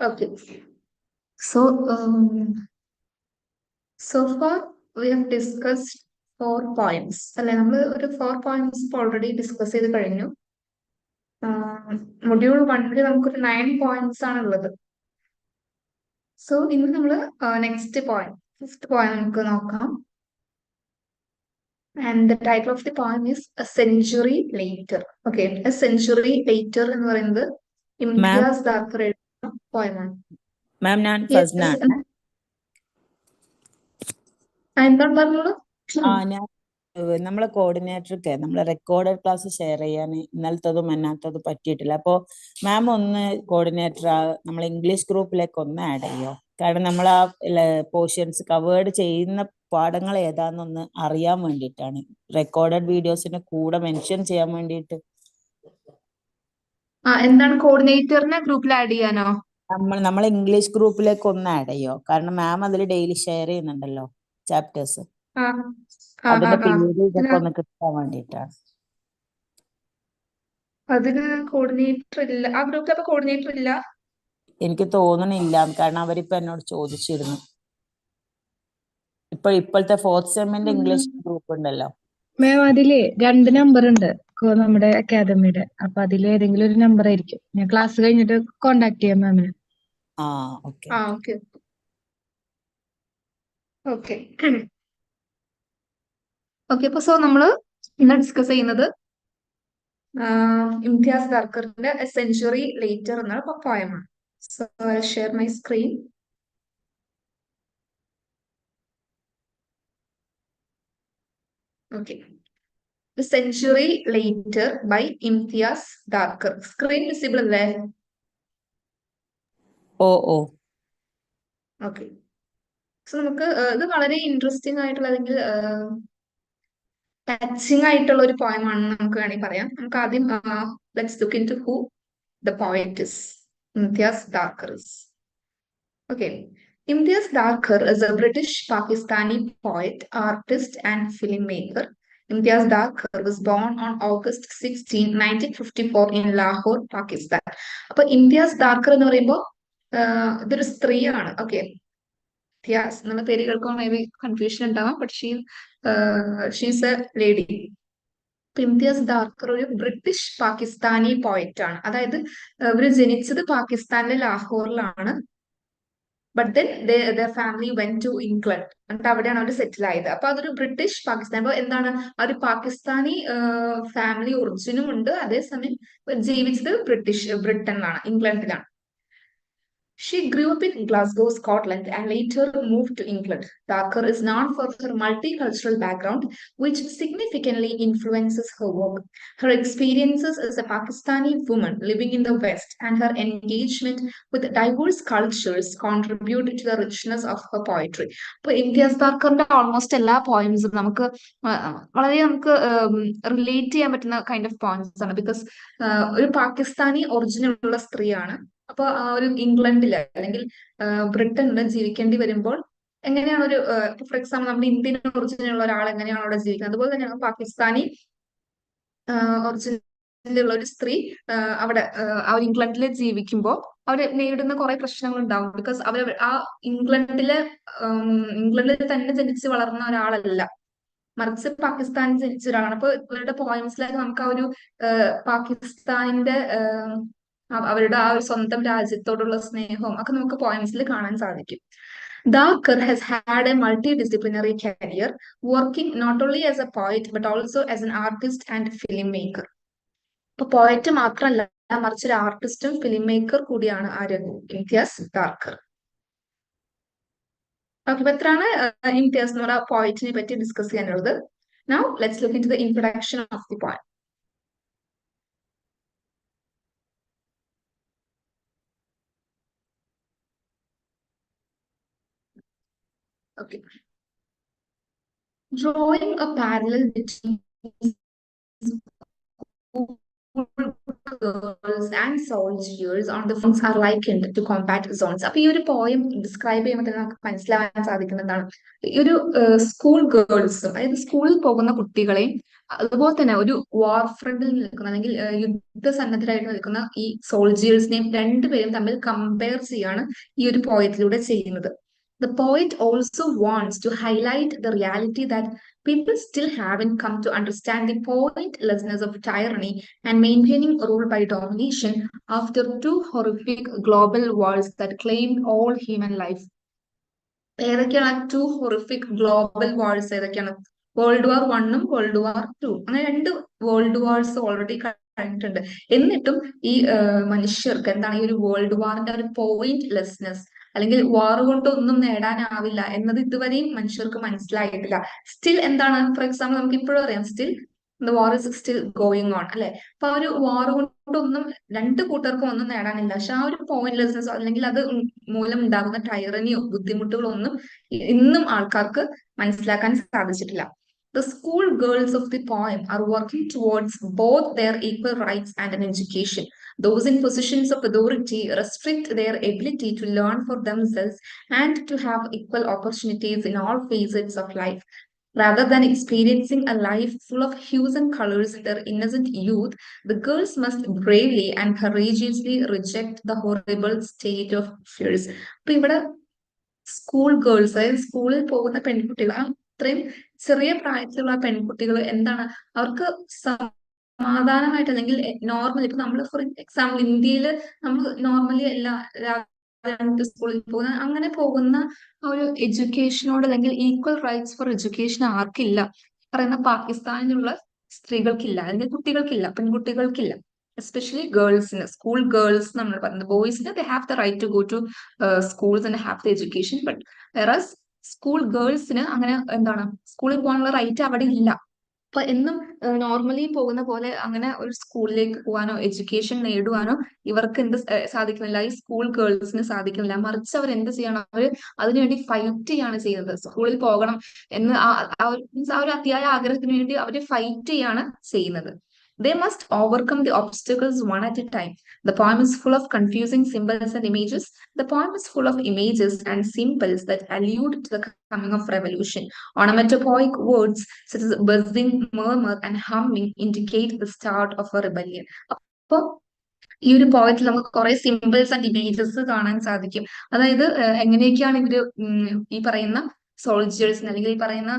Okay. So, so far we have discussed 4 points. അല്ലെ നമ്മൾ ഒരു 4 points ഓൾറെഡി ഡിസ്കസ് ചെയ്ത് കഴിഞ്ഞു. മൊഡ്യൂൾ 1 നമുക്കൊരു 9 points ആണ് ഉള്ളത്. സോ ഇന്ന് നമ്മൾ നെക്സ്റ്റ് പോയിന്റ്, ഫിഫ്ത് പോയിന്റ് നമുക്ക് നോക്കാം. And the title of the poem is A Century Later. Okay, A Century Later എന്ന് പറയുന്നത് ഇംതിയാസ് ദാക്കർ എഴുതുന്ന പോയമാണ്. മാം, ഞാൻ Yes, ഫസ്നാണ്. എന്താണ് പറഞ്ഞോളൂ. ഞാൻ നമ്മളെ കോർഡിനേറ്റർക്ക് നമ്മളെ റെക്കോർഡഡ് ക്ലാസ് ഷെയർ ചെയ്യാൻ ഇന്നലത്തതും എന്നാത്തതും പറ്റിയിട്ടില്ല. അപ്പോൾ മാം ഒന്ന് കോർഡിനേറ്റർ നമ്മളെ ഇംഗ്ലീഷ് ഗ്രൂപ്പിലേക്ക് ഒന്ന് ആഡ് ചെയ്യോ? കാരണം നമ്മൾ ആ പോർഷൻസ് കവേർഡ് ചെയ്യുന്ന പാഠങ്ങൾ ഏതാണെന്നൊന്ന് അറിയാൻ വേണ്ടിയിട്ടാണ്, റെക്കോർഡഡ് വീഡിയോസിന്റെ കൂടെ മെൻഷൻ ചെയ്യാൻ വേണ്ടിയിട്ട്. എന്താണ് കോർഡിനേറ്ററിനെ ഗ്രൂപ്പിൽ ആഡ് ചെയ്യാനോ? നമ്മളെ ഇംഗ്ലീഷ് ഗ്രൂപ്പിലേക്ക് ഒന്ന് ആഡ് ചെയ്യോ? കാരണം മാം അതിൽ ഡെയിലി ഷെയർ ചെയ്യുന്നുണ്ടല്ലോ ചാപ്റ്റേഴ്സ്. അതിന്റെ പേര് ഇതൊക്കെ ഒന്ന് കിട്ടാൻ വേണ്ടിയിട്ടാണ്. അതിന് കോർഡിനേറ്റർ ഇല്ല ആ ഗ്രൂപ്പിൽ. അപ്പൊ കോർഡിനേറ്റർ ഇല്ല എനിക്ക് തോന്നണില്ല, കാരണം അവരിപ്പോ എന്നോട് ചോദിച്ചിരുന്നു. ഇപ്പോഴത്തെ 4th സെമ്മിന്റെ ഇംഗ്ലീഷ് ഗ്രൂപ്പ് ഉണ്ടല്ലോ മാം, അതില് 2 നമ്പർ ഉണ്ട് നമ്മുടെ അക്കാദമിയുടെ. അപ്പൊ അതിൽ ഏതെങ്കിലും ഒരു നമ്പർ ആയിരിക്കും. ഞാൻ ക്ലാസ് കഴിഞ്ഞിട്ട് കോണ്ടാക്ട് ചെയ്യാം മാമിനെ. ഓക്കെ. ഓക്കെ. അപ്പൊ സോ നമ്മള് ഇന്ന് ഡിസ്കസ് ചെയ്യുന്നത് ഇംതിയാസ് ദാക്കറിന്റെ എ സെഞ്ചുറി ലേറ്റർ എന്ന പോയമാണ്. So I share my screen. Okay. A century later by Imtiaz Dhaker. Screen visible അല്ലേ? ഓ. ഓക്കെ. സോ നമുക്ക് ഇത് വളരെ ഇൻട്രസ്റ്റിംഗ് ആയിട്ടുള്ള അല്ലെങ്കിൽ ടച്ചിങ് ആയിട്ടുള്ള ഒരു പോയം ആണെന്ന് നമുക്ക് വേണമെങ്കിൽ പറയാം. നമുക്ക് ആദ്യം let's look into who the poet is. Imtiaz Dhaker. Okay. Imtiaz Dakar is a British Pakistani poet, artist, and filmmaker. Imtiaz Dakar was born on August 16, 1954 in Lahore, Pakistan. അപ്പൊ ഇംതിയാസ് ദാക്കർ എന്ന് പറയുമ്പോൾ ഇതൊരു സ്ത്രീയാണ്. ഓക്കെ. ഇംതിയാസ് എന്നുള്ള പേര് കേൾക്കുമ്പോൾ മേ ബി കൺഫ്യൂഷൻ ഉണ്ടാവാം, but she's a lady. Imtiaz Dharker ഒരു ബ്രിട്ടീഷ് പാകിസ്ഥാനി പോയറ്റ് ആണ്. അതായത് ഇവര് ജനിച്ചത് പാകിസ്ഥാനിലെ ലാഹോറിലാണ്. But then their family went to England. എന്നിട്ട് അവിടെയാണ് അവർ സെറ്റിൽ ആയത്. അപ്പൊ അതൊരു ബ്രിട്ടീഷ് പാകിസ്ഥാൻ. അപ്പൊ എന്താണ്, ആ ഒരു പാകിസ്ഥാനി ഫാമിലി ഒറിജിനും ഉണ്ട്, അതേസമയം ജീവിച്ചത് ബ്രിട്ടനിലാണ്, ഇംഗ്ലണ്ടിലാണ്. She grew up in Glasgow, Scotland, and later moved to England. Thakur is known for her multicultural background, which significantly influences her work. Her experiences as a Pakistani woman living in the West and her engagement with diverse cultures contribute to the richness of her poetry. ഇപ്പോൾ Imtiaz ദാക്കറിന്റെ almost എല്ലാ പോയംസും നമുക്ക് വളരെ relate ചെയ്യാൻ പറ്റുന്ന kind of poems ആണ്. Because ഒരു Pakistani original ഉള്ള സ്ത്രീയാണ്. അപ്പൊ ആ ഒരു ഇംഗ്ലണ്ടില് അല്ലെങ്കിൽ ബ്രിട്ടനില് ജീവിക്കേണ്ടി വരുമ്പോൾ എങ്ങനെയാണ് ഒരു ഫോർ എക്സാമ്പിൾ നമ്മുടെ ഇന്ത്യൻ ഒറിജിനൽ ഉള്ള ഒരാൾ എങ്ങനെയാണ് അവിടെ ജീവിക്കുന്നത്, അതുപോലെ തന്നെയാണ് പാകിസ്ഥാനി ഒറിജിനൽ ഉള്ള ഒരു സ്ത്രീ അവിടെ ആ ഒരു ഇംഗ്ലണ്ടിൽ ജീവിക്കുമ്പോൾ അവര് നേരിടുന്ന കുറെ പ്രശ്നങ്ങൾ ഉണ്ടാവും. ബിക്കോസ് അവർ ആ ഇംഗ്ലണ്ടിൽ തന്നെ ജനിച്ച് വളർന്ന ഒരാളല്ല, മറിച്ച് പാകിസ്ഥാനിൽ ജനിച്ച ഒരാളാണ്. അപ്പൊ ഇവരുടെ പോയംസിലൊക്കെ നമുക്ക് ആ ഒരു പാകിസ്ഥാനിന്റെ അവരുടെ ആ ഒരു സ്വന്തം രാജ്യത്തോടുള്ള സ്നേഹവും ഒക്കെ നമുക്ക് പോയംസിൽ കാണാൻ സാധിക്കും. Dakar has had a multidisciplinary career, working not only as a poet but also as an artist and filmmaker. ഇപ്പൊ പോയറ്റ് മാത്രമല്ല, മറിച്ച് ഒരു ആർട്ടിസ്റ്റും ഫിലിം മേക്കർ കൂടിയാണ് ആര്, ഇംതിയാസ് ദാക്കർ. ഓക്കെ. അപ്പൊ എത്രയാണ് ഇംതിയാസ് എന്ന് പറയുന്ന പോയറ്റിനെ പറ്റി ഡിസ്കസ് ചെയ്യാനുള്ളത്. Now let's look into the introduction of the poem. Okay. Drawing a parallel between girls and soldiers on the fronts are likened to combat zones. അപ്പൊ ഈ ഒരു പോയം ഡിസ്ക്രൈബ് ചെയ്യുമ്പോൾ തന്നെ നമുക്ക് മനസ്സിലാവാൻ സാധിക്കുന്നതാണ് ഈ ഒരു സ്കൂൾ ഗേൾസും, അതായത് സ്കൂളിൽ പോകുന്ന കുട്ടികളെയും അതുപോലെ തന്നെ ഒരു വാർ ഫ്രണ്ടിൽ നിൽക്കുന്ന അല്ലെങ്കിൽ യുദ്ധസന്നദ്ധരായിട്ട് നിൽക്കുന്ന ഈ സോൾജിയേഴ്സിനെയും രണ്ടുപേരും തമ്മിൽ കമ്പയർ ചെയ്യാണ് ഈ ഒരു പോയത്തിലൂടെ ചെയ്യുന്നത്. The poet also wants to highlight the reality that people still haven't come to understand the pointlessness of tyranny and maintaining rule by domination after two horrific global wars that claimed all human life. ഏതൊക്കെയാണ് to ഹൊറിഫിക് global wars? ഏതൊക്കെയാണ്? World war 1ഉം world war 2, അങ്ങനെ 2 world wars already കഴിഞ്ഞിട്ടുണ്ട്. എന്നിട്ടും ഈ മനുഷ്യർക്ക് എന്താണ് ഈ ഒരു വേൾഡ് വാറിന്റെ ഒരു പോയിന്റ്ലെസ്നെസ് അല്ലെങ്കിൽ വാർ കൊണ്ട് ഒന്നും നേടാനാവില്ല എന്നത് ഇതുവരെയും മനുഷ്യർക്ക് മനസ്സിലായിട്ടില്ല. സ്റ്റിൽ എന്താണ്, ഫോർ എക്സാമ്പിൾ നമുക്ക് ഇപ്പോഴും അറിയാം, still the war is still going on അല്ലെ. അപ്പൊ ആ ഒരു വാർ കൊണ്ടൊന്നും രണ്ട് കൂട്ടർക്കും ഒന്നും നേടാനില്ല. പക്ഷെ ആ ഒരു പോയിന്റ്ലെസ്നെസ് അല്ലെങ്കിൽ അത് മൂലം ഉണ്ടാകുന്ന ടൈറനിയോ ബുദ്ധിമുട്ടുകളോ ഒന്നും ഇന്നും ആൾക്കാർക്ക് മനസ്സിലാക്കാൻ സാധിച്ചിട്ടില്ല. The school girls of the poem are working towards both their equal rights and an education. Those in positions of authority restrict their ability to learn for themselves and to have equal opportunities in all facets of life. Rather than experiencing a life full of hues and colors in their innocent youth, the girls must bravely and courageously reject the horrible state of fears. അപ്പൊ ഇവിടെ school girls, അതായത് സ്കൂളിൽ പോകുന്ന പെൺകുട്ടികൾ, അത്രയും ചെറിയ പ്രായത്തിലുള്ള പെൺകുട്ടികൾ എന്താണ് അവർക്ക് സമാധാനമായിട്ട് അല്ലെങ്കിൽ നോർമലി ഇപ്പൊ നമ്മൾ ഫോർ എക്സാമ്പിൾ ഇന്ത്യയിൽ നമ്മൾ നോർമലി എല്ലാ സ്കൂളിൽ പോകുന്ന അങ്ങനെ പോകുന്ന ആ ഒരു എഡ്യൂക്കേഷനോട് അല്ലെങ്കിൽ ഈക്വൽ റൈറ്റ്സ് ഫോർ എഡ്യൂക്കേഷൻ ആർക്കില്ല? പറയുന്ന പാകിസ്ഥാനിലുള്ള സ്ത്രീകൾക്കില്ല, അല്ലെങ്കിൽ കുട്ടികൾക്കില്ല, പെൺകുട്ടികൾക്കില്ല. എസ്പെഷ്യലി ഗേൾസിന്, സ്കൂൾ ഗേൾസ് നമ്മൾ പറയുന്നത്. ബോയ്സിന് they have the right to go to schools and have the education, but whereas school ഗേൾസിന് അങ്ങനെ എന്താണ് സ്കൂളിൽ പോകാനുള്ള റൈറ്റ് അവിടെ ഇല്ല. അപ്പൊ എന്നും നോർമലി പോകുന്ന പോലെ അങ്ങനെ ഒരു സ്കൂളിലേക്ക് പോകാനോ എഡ്യൂക്കേഷൻ നേടുവാനോ ഇവർക്ക് എന്ത് സാധിക്കുന്നില്ല, ഈ സ്കൂൾ ഗേൾസിന് സാധിക്കുന്നില്ല. മറിച്ച് അവർ എന്ത് ചെയ്യണം, അവർ അതിനുവേണ്ടി ഫൈറ്റ് ചെയ്യാണ് ചെയ്യുന്നത്. സ്കൂളിൽ പോകണം എന്ന് ആ ഒരു അതിയായ ആഗ്രഹത്തിന് വേണ്ടി അവർ ഫൈറ്റ് ചെയ്യാണ് ചെയ്യുന്നത്. They must overcome the obstacles one at a time. The poem is full of confusing symbols and images. The poem is full of images and symbols that allude to the coming of revolution. Onomatopoeic words such as buzzing, murmur, and humming indicate the start of a rebellion. അപ്പൊ ഈ ഒരു പോയറ്റിൽ നമുക്ക് കുറെ symbols and images കാണാൻ സാധിക്കും. അതായത് എങ്ങനെയൊക്കെയാണ് ഇവര് ഈ പറയുന്ന സോൾജേഴ്സിന് അല്ലെങ്കിൽ ഈ പറയുന്ന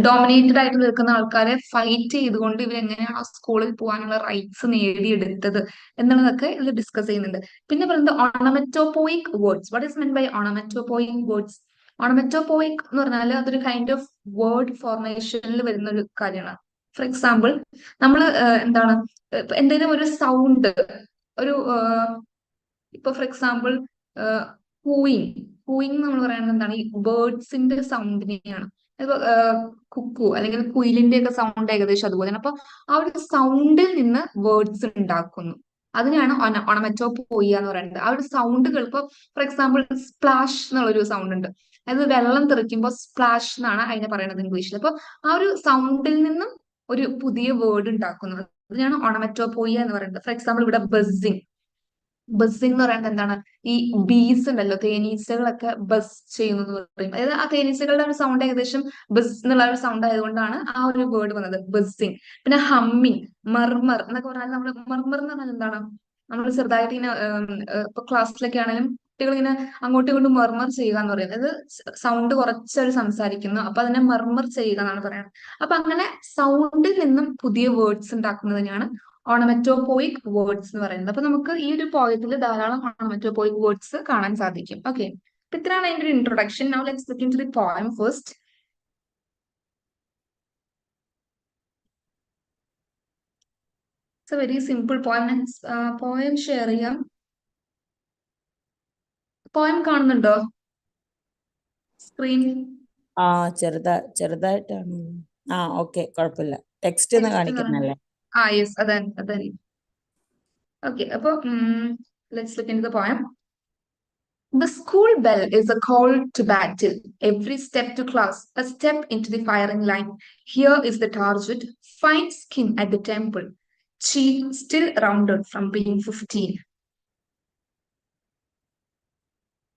ഡോമിനേറ്റഡ് ആയിട്ട് നിൽക്കുന്ന ആൾക്കാരെ ഫൈറ്റ് ചെയ്തുകൊണ്ട് ഇവർ എങ്ങനെയാണോ സ്കൂളിൽ പോകാനുള്ള റൈറ്റ്സ് നേടിയെടുത്തത് എന്നുള്ളതൊക്കെ ഇതിൽ ഡിസ്കസ് ചെയ്യുന്നുണ്ട്. പിന്നെ പറയുന്നത് onomatopoeic words. What is meant by onomatopoeic words? Onomatopoeic എന്ന് പറഞ്ഞാൽ അതൊരു കൈൻഡ് ഓഫ് വേർഡ് ഫോർമേഷനിൽ വരുന്ന ഒരു കാര്യമാണ്. ഫോർ എക്സാമ്പിൾ നമ്മൾ എന്താണ് എന്തെങ്കിലും ഒരു സൗണ്ട്, ഒരു ഇപ്പൊ ഫോർ എക്സാമ്പിൾ കൂയിങ് നമ്മൾ പറയുന്നത് എന്താണ്, ഈ ബേർഡ്സിന്റെ സൗണ്ടിനെയാണ്. കുക്കു അല്ലെങ്കിൽ കുയിലിന്റെ ഒക്കെ സൗണ്ട് ഏകദേശം അതുപോലെ. അപ്പൊ ആ ഒരു സൗണ്ടിൽ നിന്ന് വേർഡ്സ് ഉണ്ടാക്കുന്നു. അതിനാണ് ഓണമറ്റോപോയിയ എന്ന് പറയുന്നത്. ആ ഒരു സൗണ്ടുകൾ ഇപ്പൊ ഫോർ എക്സാമ്പിൾ സ്പ്ലാഷ് എന്നുള്ളൊരു സൗണ്ട് ഉണ്ട്. അതായത് വെള്ളം തെറിക്കുമ്പോൾ സ്പ്ലാഷ് എന്നാണ് അതിനെ പറയുന്നത് ഇംഗ്ലീഷിൽ. അപ്പൊ ആ ഒരു സൗണ്ടിൽ നിന്നും ഒരു പുതിയ വേർഡ് ഉണ്ടാക്കുന്നത്, അതിനാണ് ഓണമറ്റോപോയിയ എന്ന് പറയുന്നത്. ഫോർ എക്സാമ്പിൾ ഇവിടെ ബസ്സിങ് എന്ന് പറയുന്നത് എന്താണ്, ഈ ബീസ് ഉണ്ടല്ലോ, തേനീച്ചകളൊക്കെ ബസ് ചെയ്യുന്നു എന്ന് പറയും. അതായത് ആ തേനീച്ചകളുടെ ഒരു സൗണ്ട് ഏകദേശം ബസ് എന്നുള്ള ഒരു സൗണ്ട് ആയതുകൊണ്ടാണ് ആ ഒരു വേർഡ് വന്നത്, ബസ്സിങ്. പിന്നെ ഹമ്മിങ്, മർമർ എന്നൊക്കെ പറഞ്ഞാൽ നമ്മൾ മർമർ എന്ന് പറഞ്ഞാൽ എന്താണ്, നമ്മൾ ചെറുതായിട്ട് ഇങ്ങനെ ഇപ്പൊ ക്ലാസ്സിലൊക്കെ ആണെങ്കിലും കുട്ടികൾ ഇങ്ങനെ അങ്ങോട്ടും ഇങ്ങോട്ടും മർമർ ചെയ്യുക എന്ന് പറയുന്നത്. അതായത് സൗണ്ട് കുറച്ചവർ സംസാരിക്കുന്നു, അപ്പൊ അതിനെ മർമർ ചെയ്യുക എന്നാണ് പറയുന്നത്. അപ്പൊ അങ്ങനെ സൗണ്ടിൽ നിന്നും പുതിയ വേർഡ്സ് ഉണ്ടാക്കുന്നതിനാണ് ഓണമറ്റോപോയിക് വേർഡ്സ് എന്ന് പറയുന്നത്. അപ്പൊ നമുക്ക് ഈ ഒരു പോയത്തിൽ ധാരാളം ഓണമറ്റോപോയിക് വേർഡ്സ് കാണാൻ സാധിക്കും. ഓക്കെ, അപ്പൊ ഇത്രയാണ് അതിന്റെ ഒരു introduction. Now let's look into the poem first. It's A very simple poem. Poem share ചെയ്യാം. പോയം കാണുന്നുണ്ടോ സ്ക്രീൻ? ആ ചെറുതായിട്ടാണ്. ഓക്കെ, കുഴപ്പമില്ല. ടെക്സ്റ്റ് ഒന്ന് കാണിക്കുന്നല്ലേ? യെസ്, അതെ. ഓക്കെ, അപ്പൊ let's look into the poem. The school bell is a call to battle. Every step to class, a step into the firing line. Here is the target. Find skin at the temple. cheek still rounded from being 15.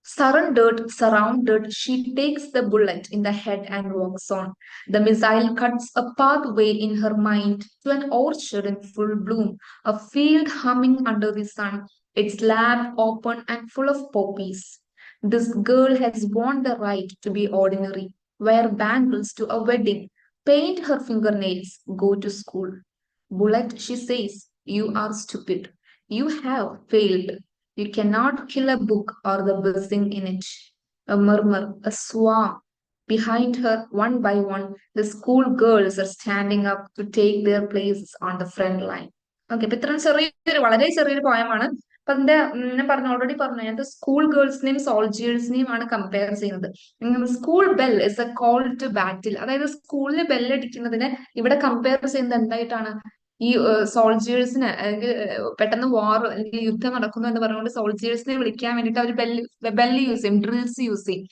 Surrounded, she takes the bullet in the head and walks on. The missile cuts a pathway in her mind to an orchard in full bloom, a field humming under the sun, its lap open and full of poppies. This girl has won the right to be ordinary, wear bangles to a wedding, paint her fingernails, go to school. Bullet, she says, you are stupid. You have failed. You cannot kill a book or the buzzing in it. A murmur, a swarm. Behind her, one by one, the school girls are standing up to take their places on the front line. Okay അപ്പൊ ഇത്രയും വളരെ ചെറിയൊരു പോയമാണ്. അപ്പൊ അതിന്റെ ഞാൻ already പറഞ്ഞു അതിന്റെ school ഗേൾസിനെയും സോൾജിയേഴ്സിനെയും ആണ് കമ്പയർ ചെയ്യുന്നത്. School bell is a call to battle, അതായത് സ്കൂളിൽ ബെല്ലടിക്കുന്നതിനെ ഇവിടെ കമ്പയർ ചെയ്യുന്നത് എന്തായിട്ടാണ്? ഈ സോൾജിയേഴ്സിന് അല്ലെങ്കിൽ പെട്ടെന്ന് വാർ അല്ലെങ്കിൽ യുദ്ധം നടക്കുന്നു എന്ന് പറഞ്ഞുകൊണ്ട് സോൾജിയേഴ്സിനെ വിളിക്കാൻ വേണ്ടിയിട്ട് അവർ ബെല്ല് യൂസ് ചെയ്യും, ഡ്രിൽസ് യൂസ് ചെയ്യും.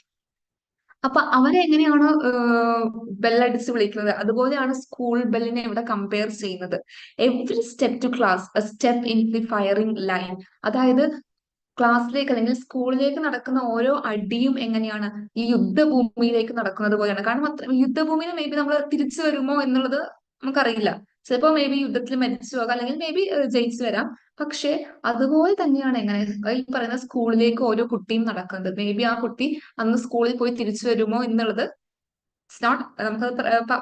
അപ്പൊ അവരെ എങ്ങനെയാണ് ബെല്ലടിച്ച് വിളിക്കുന്നത്, അതുപോലെയാണ് സ്കൂൾ ബെല്ലിനെ ഇവിടെ കമ്പയർ ചെയ്യുന്നത്. Every step to class a step in the firing line, അതായത് ക്ലാസ്സിലേക്ക് അല്ലെങ്കിൽ സ്കൂളിലേക്ക് നടക്കുന്ന ഓരോ അടിയും എങ്ങനെയാണ് ഈ യുദ്ധഭൂമിയിലേക്ക് നടക്കുന്നത് പോലെയാണ്. കാരണം യുദ്ധഭൂമിയിൽ മേ ബി നമ്മൾ തിരിച്ചു വരുമോ എന്നുള്ളത് നമുക്കറിയില്ല. ചിലപ്പോ മേ ബി യുദ്ധത്തിൽ മരിച്ചു പോകാം, അല്ലെങ്കിൽ മേ ബി ജയിച്ചു വരാം. പക്ഷെ അതുപോലെ തന്നെയാണ് എങ്ങനെ ഈ പറയുന്ന സ്കൂളിലേക്ക് ഓരോ കുട്ടിയും നടക്കുന്നത്. മേ ബി ആ കുട്ടി അന്ന് സ്കൂളിൽ പോയി തിരിച്ചു വരുമോ എന്നുള്ളത് ഇറ്റ്സ് നോട്ട്, നമുക്ക്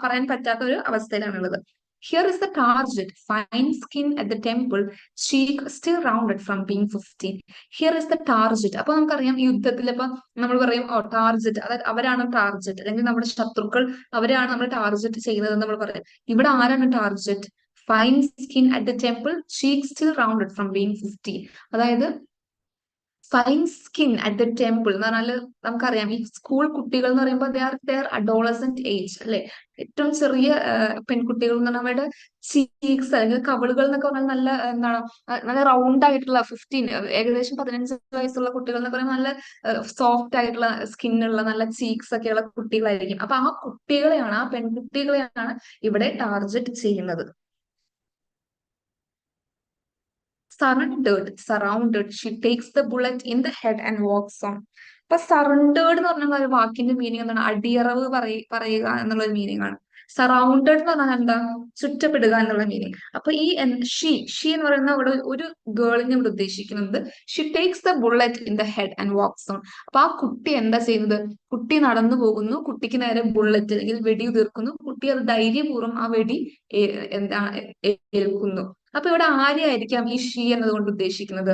പറയാൻ പറ്റാത്ത ഒരു അവസ്ഥയിലാണുള്ളത്. Here is the target, fine skin at the temple, cheek still rounded from being 15. Here is the target. അപ്പൊ നമുക്കറിയാം യുദ്ധത്തിൽ ഇപ്പൊ നമ്മൾ പറയും ടാർജറ്റ്, അതായത് അവരാണ് ടാർജറ്റ്, അല്ലെങ്കിൽ നമ്മുടെ ശത്രുക്കൾ അവരാണ് നമ്മൾ ടാർജറ്റ് ചെയ്യുന്നത് നമ്മൾ പറയും. ഇവിടെ ആരാണ് target? Fine skin at the temple, cheek still rounded from being 15. അതായത് fine skin at the temple എന്ന് പറഞ്ഞാല് നമുക്കറിയാം ഈ സ്കൂൾ കുട്ടികൾ എന്ന് പറയുമ്പോൾ ദർ അഡോളസെന്റ് ഏജ് അല്ലെ, ഏറ്റവും ചെറിയ പെൺകുട്ടികൾ എന്ന് പറഞ്ഞാൽ അവരുടെ ചീക്സ് അല്ലെങ്കിൽ കവിളുകൾ എന്നൊക്കെ പറഞ്ഞാൽ നല്ല എന്താണ് നല്ല റൗണ്ട് ആയിട്ടുള്ള 15 ഏകദേശം 15 വയസ്സുള്ള കുട്ടികൾ എന്നൊക്കെ പറയുമ്പോൾ നല്ല സോഫ്റ്റ് ആയിട്ടുള്ള സ്കിന്നുള്ള നല്ല ചീക്സ് ഒക്കെയുള്ള കുട്ടികളായിരിക്കും. അപ്പൊ ആ കുട്ടികളെയാണ്, ആ പെൺകുട്ടികളെയാണ് ഇവിടെ ടാർഗറ്റ് ചെയ്യുന്നത്. Surrounded, she takes the bullet in the head and walks on. അപ്പൊ സറണ്ടേഡ് എന്ന് പറഞ്ഞ ഒരു വാക്കിന്റെ മീനിങ് എന്താണ്? അടിയറവ് പറയുക എന്നുള്ള ഒരു മീനിങ് ആണ്. സറൗണ്ടഡ് എന്ന് പറഞ്ഞാൽ എന്താ? ചുറ്റപ്പെടുക എന്നുള്ള മീനിങ്. അപ്പൊ ഈ ഷീ എന്ന് പറയുന്ന ഇവിടെ ഒരു ഗേളിനെ ഇവിടെ ഉദ്ദേശിക്കുന്നത് she takes the bullet in the head and walks on. അപ്പൊ ആ കുട്ടി എന്താ ചെയ്യുന്നത്? കുട്ടി നടന്നു പോകുന്നു, കുട്ടിക്ക് നേരെ ബുള്ളറ്റ് അല്ലെങ്കിൽ വെടി ഉതിർക്കുന്നു, കുട്ടി അത് ധൈര്യപൂർവ്വം ആ വെടി എന്താണ് ഏൽക്കുന്നു. അപ്പൊ ഇവിടെ ആരെയായിരിക്കാം ഈ ഷീ എന്നതുകൊണ്ട് ഉദ്ദേശിക്കുന്നത്?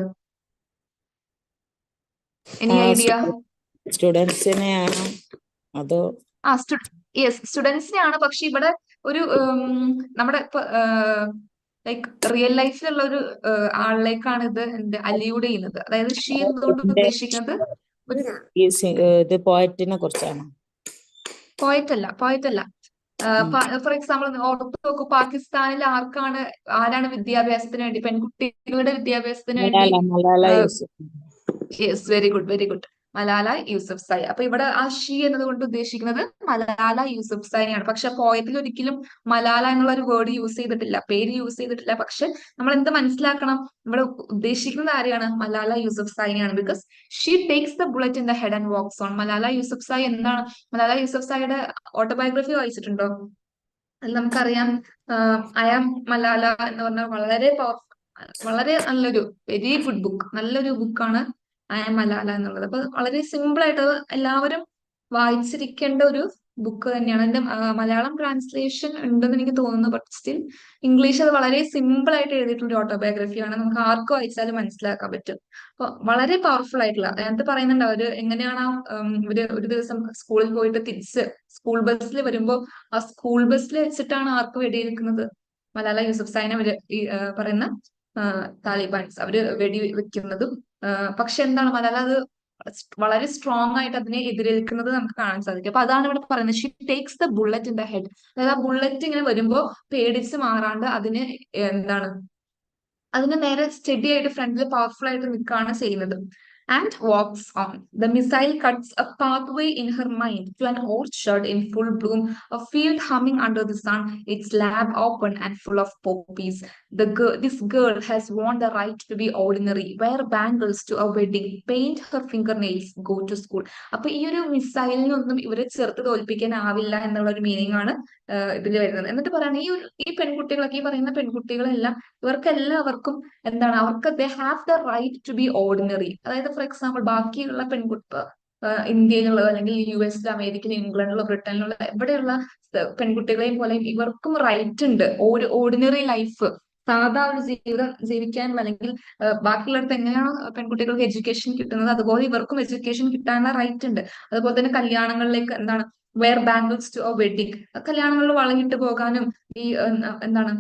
Any idea? സ്റ്റുഡൻസിനെയാണോ അതോ? യെസ്, സ്റ്റുഡൻസിനെയാണ്. പക്ഷെ ഇവിടെ ഒരു നമ്മുടെ ലൈക്ക് റിയൽ ലൈഫിലുള്ള ഒരു ആളിലേക്കാണ് ഇത് അലിയൂഡ് ചെയ്യുന്നത്. അതായത് ഷീ എന്നതുകൊണ്ട് ഉദ്ദേശിക്കുന്നത് ഇത് പോയറ്റിനെ കുറിച്ചാണ്. പോയറ്റ് അല്ല. ഫോർ എക്സാമ്പിൾ ഓർത്തു നോക്കൂ, പാകിസ്ഥാനിൽ ആരാണ് വിദ്യാഭ്യാസത്തിന് വേണ്ടി, പെൺകുട്ടികളുടെ വിദ്യാഭ്യാസത്തിന് വേണ്ടി? Yes, very good, Malala Yousafzai. അപ്പൊ ഇവിടെ ആ ഷീ എന്നതുകൊണ്ട് ഉദ്ദേശിക്കുന്നത് മലാല യൂസഫ്സായിനെയാണ്. പക്ഷെ പോയത്തിൽ ഒരിക്കലും മലാല എന്നുള്ള ഒരു വേർഡ് യൂസ് ചെയ്തിട്ടില്ല, പേര് യൂസ് ചെയ്തിട്ടില്ല. പക്ഷെ നമ്മൾ എന്ത് മനസ്സിലാക്കണം, ഇവിടെ ഉദ്ദേശിക്കുന്നത് ആരെയാണ്? മലാല യൂസഫ്സായിനെയാണ്. Because she takes the bullet in the head and walks on. Malala Yousafzai എന്താണ്? മലാല യൂസഫ്സായിയുടെ ഓട്ടോബയോഗ്രഫി വായിച്ചിട്ടുണ്ടോ? അതിൽ നമുക്കറിയാം ഐ ആം മലാല എന്ന് പറഞ്ഞ വളരെ നല്ലൊരു വെരി ഗുഡ് ബുക്ക്, നല്ലൊരു ബുക്കാണ് ഐ ആം മലാല എന്നുള്ളത്. അപ്പൊ വളരെ സിമ്പിൾ ആയിട്ട് എല്ലാവരും വായിച്ചിരിക്കേണ്ട ഒരു ബുക്ക് തന്നെയാണ്. അതിന്റെ മലയാളം ട്രാൻസ്ലേഷൻ ഉണ്ടെന്ന് എനിക്ക് തോന്നുന്നു. ബട്ട് സ്റ്റിൽ ഇംഗ്ലീഷ് അത് വളരെ സിമ്പിൾ ആയിട്ട് എഴുതിയിട്ടുള്ള ഓട്ടോബയോഗ്രഫിയാണ്. നമുക്ക് ആർക്കും വായിച്ചാലും മനസ്സിലാക്കാൻ പറ്റും. അപ്പൊ വളരെ പവർഫുൾ ആയിട്ടുള്ള, അതിനകത്ത് പറയുന്നുണ്ട് അവര് എങ്ങനെയാണ് ഇവര് ഒരു ദിവസം സ്കൂളിൽ പോയിട്ട് തിരിച്ച് സ്കൂൾ ബസ്സിൽ വരുമ്പോ ആ സ്കൂൾ ബസ്സിൽ വെച്ചിട്ടാണ് ആർക്ക് വെടിവെക്കുന്നത്? മലാല യൂസഫ്സായിനെ ഈ പറയുന്ന താലിബാൻസ് അവര് വെടി വെക്കുന്നതും. പക്ഷെ എന്താണ് മലാല അത് വളരെ സ്ട്രോങ് ആയിട്ട് അതിനെ എതിരേൽക്കുന്നത് നമുക്ക് കാണാൻ സാധിക്കും. അപ്പൊ അതാണ് ഇവിടെ പറയുന്നത്, she takes the bullet in the head. അതായത് ആ ബുള്ളറ്റ് ഇങ്ങനെ വരുമ്പോ പേടിച്ച് മാറാണ്ട് അതിന് എന്താണ്, അതിന് നേരെ സ്റ്റഡി ആയിട്ട് ഫ്രണ്ടിൽ പവർഫുൾ ആയിട്ട് നിൽക്കുകയാണ് ചെയ്യുന്നത്. and walks on. The missile cuts a pathway in her mind to an orchard in full bloom, a field humming under the sun, its lab open and full of poppies. This girl has won the right to be ordinary, wear bangles to a wedding, paint her fingernails, go to school. അപ്പൊ ഈ ഒരു മിസൈലിനൊന്നും ഇവരെ ചെറുത്ത് തോൽപ്പിക്കാനാവില്ല എന്നുള്ള ഒരു meaning ആണ് ഇതിൽ വരുന്നത്. എന്നിട്ട് പറയണ ഈ പെൺകുട്ടികളൊക്കെ, ഈ പറയുന്ന പെൺകുട്ടികളെല്ലാം ഇവർക്കെല്ലാവർക്കും എന്താണ്, അവർക്ക് they have the right to be ordinary. അതായത് ഫോർ എക്സാമ്പിൾ ബാക്കിയുള്ള ഇന്ത്യയിലുള്ള അല്ലെങ്കിൽ US, അമേരിക്കയിൽ, ഇംഗ്ലണ്ടിലോ ബ്രിട്ടനിലുള്ള എവിടെയുള്ള പെൺകുട്ടികളെയും പോലെ ഇവർക്കും റൈറ്റ് ഉണ്ട് ഒരു ഓർഡിനറി ലൈഫ്, സാധാ ഒരു ജീവിതം ജീവിക്കാനുള്ള, അല്ലെങ്കിൽ ബാക്കിയുള്ളവർക്ക് എങ്ങനെയാണോ പെൺകുട്ടികൾക്ക് എഡ്യൂക്കേഷൻ കിട്ടുന്നത് അതുപോലെ ഇവർക്കും എഡ്യൂക്കേഷൻ കിട്ടാനുള്ള റൈറ്റ് ഉണ്ട്. അതുപോലെ തന്നെ കല്യാണങ്ങളിലേക്ക് എന്താണ് wear bangles to a wedding, കല്യാണങ്ങളിൽ വളഞ്ഞിട്ട് പോകാനും ഈ എന്താണ്